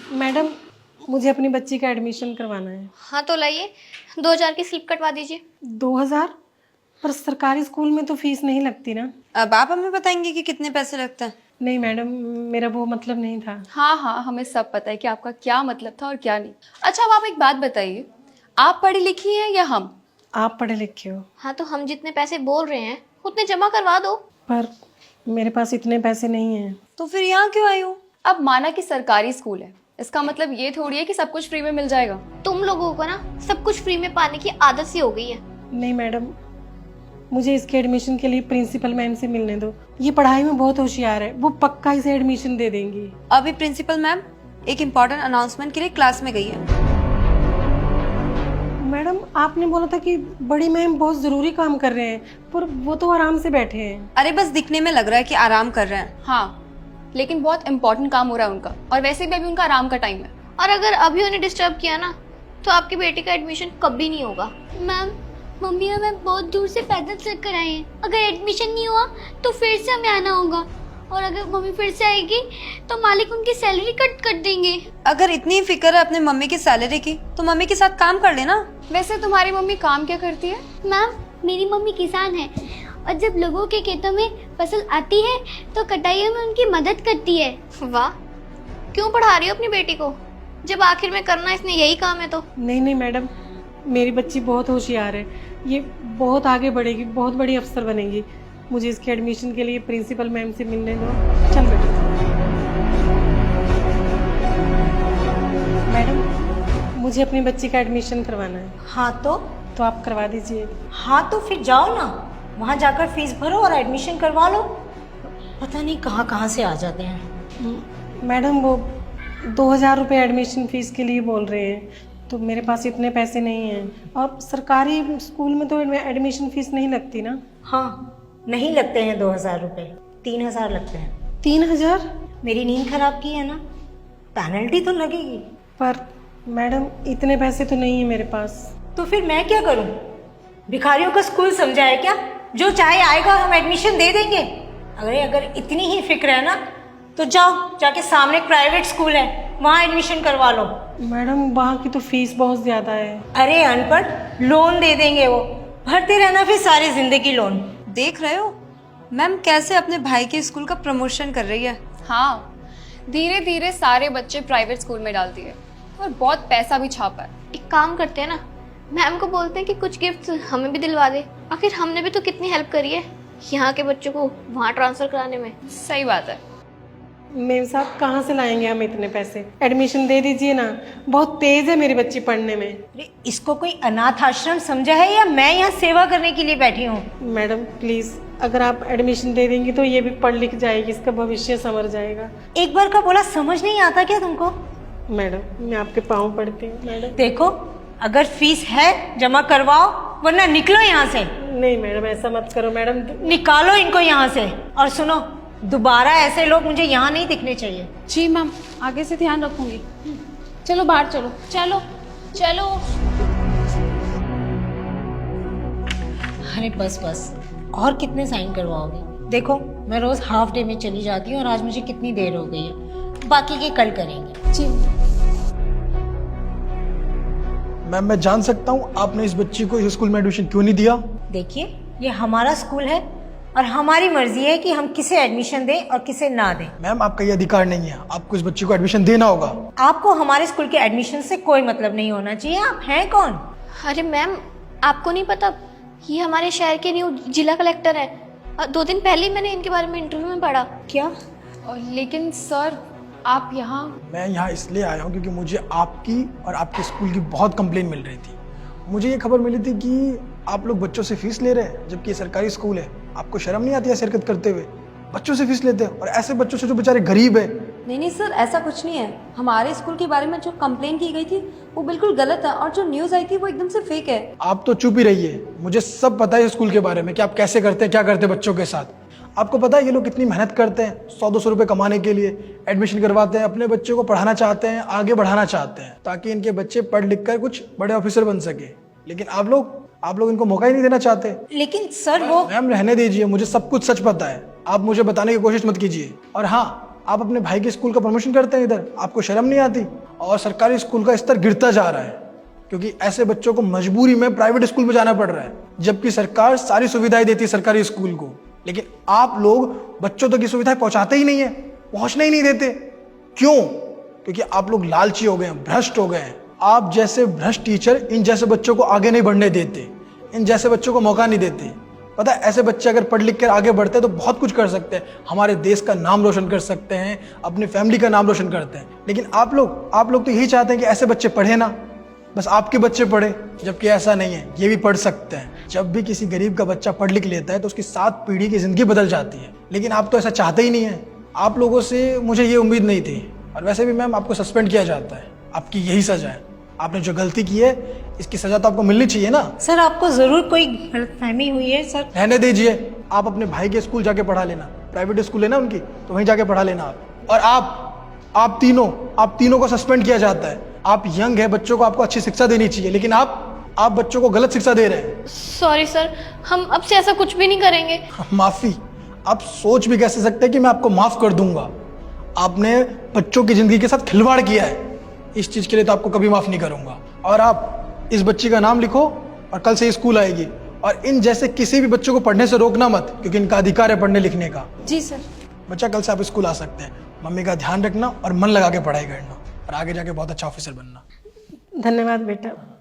Madam, मुझे अपनी बच्ची का एडमिशन करवाना है। हाँ तो लाइए, 2000 की स्लिप कटवा दीजिए। 2000? पर सरकारी स्कूल में तो फीस नहीं लगती ना। अब आप हमें बताएंगे कि कितने पैसे लगते हैं? नहीं मैडम, मेरा वो मतलब नहीं था। हाँ हाँ, हमें सब पता है कि आपका क्या मतलब था और क्या नहीं। अच्छा, अब आप एक बात बताइए, आप पढ़ी लिखी हैं या हम? आप पढ़े लिखे हो, हाँ तो हम जितने पैसे बोल रहे हैं उतने जमा करवा दो। पर मेरे पास इतने पैसे नहीं हैं। तो फिर यहाँ क्यों आई हो? अब माना कि सरकारी स्कूल है, इसका मतलब ये थोड़ी है कि सब कुछ फ्री में मिल जाएगा। तुम लोगों को ना सब कुछ फ्री में पाने की आदत सी हो गई है। नहीं मैडम, मुझे इसके एडमिशन के लिए प्रिंसिपल मैम से मिलने दो। ये पढ़ाई में बहुत होशियार है, वो पक्का इसे एडमिशन दे देंगी। अभी प्रिंसिपल मैम एक इम्पोर्टेंट अनाउंसमेंट के लिए क्लास में गई है। मैडम, आपने बोला था कि बड़ी मैम बहुत जरूरी काम कर रहे हैं, पर वो तो आराम से बैठे हैं। अरे बस दिखने में लग रहा है कि आराम कर रहे हैं। हाँ, लेकिन बहुत इंपॉर्टेंट काम हो रहा है उनका, और वैसे भी अभी उनका आराम का टाइम है। और अगर अभी उन्हें डिस्टर्ब किया ना तो आपकी बेटी का एडमिशन कभी नहीं होगा। मैम, मम्मी हमें बहुत दूर से पैदल चल कर आए हैं, अगर एडमिशन नहीं हुआ तो फिर से हमें आना होगा, और अगर मम्मी फिर से आएगी तो मालिक उनकी सैलरी कट कर देंगे। अगर इतनी फिक्र है अपने मम्मी की सैलरी की तो मम्मी के साथ काम कर लेना। वैसे तुम्हारी मम्मी काम क्या करती है? मैम, मेरी मम्मी किसान है, और जब लोगों के खेतों में फसल आती है तो कटाइयों में उनकी मदद करती है। वाह, क्यों पढ़ा रही हो अपनी बेटी को जब आखिर में करना इसने यही काम है तो? नहीं नहीं मैडम, मेरी बच्ची बहुत होशियार है, ये बहुत आगे बढ़ेगी, बहुत बड़ी अफसर बनेगी। मुझे इसके एडमिशन के लिए प्रिंसिपल मैम से मिलने दो। चल बेटा। मैडम, मुझे अपनी बच्ची का एडमिशन करवाना है। हाँ तो आप करवा दीजिए। हाँ तो फिर जाओ ना, वहाँ जाकर फीस भरो और एडमिशन करवा लो। पता नहीं कहाँ कहाँ से आ जाते हैं। मैडम, वो 2000 रुपये एडमिशन फीस के लिए बोल रहे हैं, तो मेरे पास इतने पैसे नहीं हैं। और सरकारी स्कूल में तो एडमिशन फीस नहीं लगती ना। हाँ, नहीं लगते हैं 2000 रुपये, 3000 लगते हैं। 3000? मेरी नींद खराब की है ना, पेनल्टी तो लगेगी। पर मैडम, इतने पैसे तो नहीं है मेरे पास। तो फिर मैं क्या करूँ? भिखारियों का स्कूल समझा है क्या? जो चाहे आएगा, हम एडमिशन दे देंगे। अगर इतनी ही फिक्र है ना तो जाओ, जाके सामने प्राइवेट स्कूल है, वहाँ एडमिशन करवा लो। मैडम, वहाँ की तो फीस बहुत ज़्यादा है। अरे अनपढ़, लोन दे देंगे वो, भरते रहना फिर सारी जिंदगी लोन। देख रहे हो मैम कैसे अपने भाई के स्कूल का प्रमोशन कर रही है। हाँ, धीरे धीरे सारे बच्चे प्राइवेट स्कूल में डालती है और बहुत पैसा भी छापा है। एक काम करते हैं ना, मैम को बोलते हैं कि कुछ गिफ्ट हमें भी दिलवा दे। आखिर हमने भी तो कितनी हेल्प करी है यहाँ के बच्चों को वहाँ ट्रांसफर कराने में। सही बात है। मेम साहब, कहाँ से लाएंगे हम इतने पैसे? एडमिशन दे दीजिए ना, बहुत तेज है मेरी बच्ची पढ़ने में। अरे इसको कोई अनाथ आश्रम समझा है या मैं यहाँ सेवा करने के लिए बैठी हूँ? मैडम प्लीज़, अगर आप एडमिशन दे देंगी तो ये भी पढ़ लिख जाएगी, इसका भविष्य संवर जाएगा। एक बार का बोला समझ नहीं आता क्या तुमको? मैडम, मैं आपके पाँव पड़ती हूँ। मैडम देखो, अगर फीस है जमा करवाओ, वरना निकलो यहाँ से। नहीं मैडम, ऐसा मत करो मैडम। निकालो इनको यहाँ से। और सुनो, दोबारा ऐसे लोग मुझे यहाँ नहीं दिखने चाहिए। जी मैम, आगे से ध्यान रखूंगी। चलो बाहर चलो। चलो चलो। अरे बस बस, और कितने साइन करवाओगे? देखो, मैं रोज हाफ डे में चली जाती हूँ और आज मुझे कितनी देर हो गई है। बाकी के कल करेंगे। जी मैम, मैं जान सकता हूँ आपने इस बच्ची को इस स्कूल में एडमिशन क्यों नहीं दिया? देखिए, ये हमारा स्कूल है और हमारी मर्जी है कि हम किसे एडमिशन दें और किसे ना दें। मैम, आपका ये अधिकार नहीं है, आपको इस बच्ची को एडमिशन देना होगा। आपको हमारे स्कूल के एडमिशन से कोई मतलब नहीं होना चाहिए। आप हैं कौन? अरे मैम, आपको नहीं पता, ये हमारे शहर के न्यू जिला कलेक्टर है। 2 दिन पहले ही मैंने इनके बारे में इंटरव्यू में पढ़ा। क्या? लेकिन सर, आप यहाँ? मैं यहाँ इसलिए आया हूँ क्योंकि मुझे आपकी और आपके स्कूल की बहुत कंप्लेन मिल रही थी। मुझे ये खबर मिली थी कि आप लोग बच्चों से फीस ले रहे हैं, जबकि ये सरकारी स्कूल है। आपको शर्म नहीं आती है शिरकत करते हुए? बच्चों से फीस लेते हैं, और ऐसे बच्चों से जो बेचारे गरीब है। नहीं सर, ऐसा कुछ नहीं है। हमारे स्कूल के बारे में जो कंप्लेन की गई थी वो बिल्कुल गलत है, और जो न्यूज़ आई थी वो एकदम से फेक है। आप तो चुप ही रहिए, मुझे सब पता है स्कूल के बारे में कि आप कैसे करते हैं, क्या करते हैं बच्चों के साथ। आपको पता है ये लोग कितनी मेहनत करते हैं 100-200 रुपये कमाने के लिए, एडमिशन करवाते हैं, अपने बच्चों को पढ़ाना चाहते हैं, आगे बढ़ाना चाहते हैं, ताकि इनके बच्चे पढ़ लिख कर कुछ बड़े ऑफिसर बन सके। लेकिन आप लोग इनको मौका ही नहीं देना चाहते। लेकिन सर वो... मैम रहने दीजिए, मुझे सब कुछ सच पता है, आप मुझे बताने की कोशिश मत कीजिए। और हाँ, आप अपने भाई के स्कूल का प्रमोशन करते हैं इधर, आपको शर्म नहीं आती? और सरकारी स्कूल का स्तर गिरता जा रहा है क्योंकि ऐसे बच्चों को मजबूरी में प्राइवेट स्कूल में जाना पड़ रहा है, जबकि सरकार सारी सुविधाएं देती है सरकारी स्कूल को। लेकिन आप लोग बच्चों तक की सुविधाएं पहुंचाते ही नहीं है, पहुंचने ही नहीं देते। क्यों? क्योंकि आप लोग लालची हो गए हैं, भ्रष्ट हो गए हैं। आप जैसे भ्रष्ट टीचर इन जैसे बच्चों को आगे नहीं बढ़ने देते, इन जैसे बच्चों को मौका नहीं देते। पता है, ऐसे बच्चे अगर पढ़ लिख कर आगे बढ़ते हैं तो बहुत कुछ कर सकते हैं, हमारे देश का नाम रोशन कर सकते हैं, अपनी फैमिली का नाम रोशन करते हैं। लेकिन आप लोग तो यही चाहते हैं कि ऐसे बच्चे पढ़े ना, बस आपके बच्चे पढ़े, जबकि ऐसा नहीं है, ये भी पढ़ सकते हैं। जब भी किसी गरीब का बच्चा पढ़ लिख लेता है तो उसकी 7 पीढ़ी की जिंदगी बदल जाती है। लेकिन आप तो ऐसा चाहते ही नहीं है। आप लोगों से मुझे ये उम्मीद नहीं थी। और वैसे भी मैम, आपको सस्पेंड किया जाता है, आपकी यही सजा है। आपने जो गलती की है इसकी सजा तो आपको मिलनी चाहिए ना। सर आपको जरूर कोई गलतफहमी हुई है सर। रहने दीजिए, आप अपने भाई के स्कूल जाके पढ़ा लेना, प्राइवेट स्कूल है ना उनकी, तो वहीं जाके पढ़ा लेना आप। और आप तीनों को सस्पेंड किया जाता है। आप यंग है, बच्चों को आपको अच्छी शिक्षा देनी चाहिए, लेकिन आप बच्चों को गलत शिक्षा दे रहे हैं। सॉरी सर, हम अब से ऐसा कुछ भी नहीं करेंगे। माफी? आप सोच भी कैसे सकते हैं कि मैं आपको माफ कर दूंगा? आपने बच्चों की जिंदगी के साथ खिलवाड़ किया है, इस चीज के लिए तो आपको कभी माफ नहीं करूंगा। और आप इस बच्ची का नाम लिखो और कल से स्कूल आएगी। और इन जैसे किसी भी बच्चों को पढ़ने से रोकना मत, क्योंकि इनका अधिकार है पढ़ने लिखने का। जी सर। बच्चा, कल से आप स्कूल आ सकते हैं। मम्मी का ध्यान रखना और मन लगा के पढ़ाई करना, और आगे जाके बहुत अच्छा ऑफिसर बनना। धन्यवाद बेटा।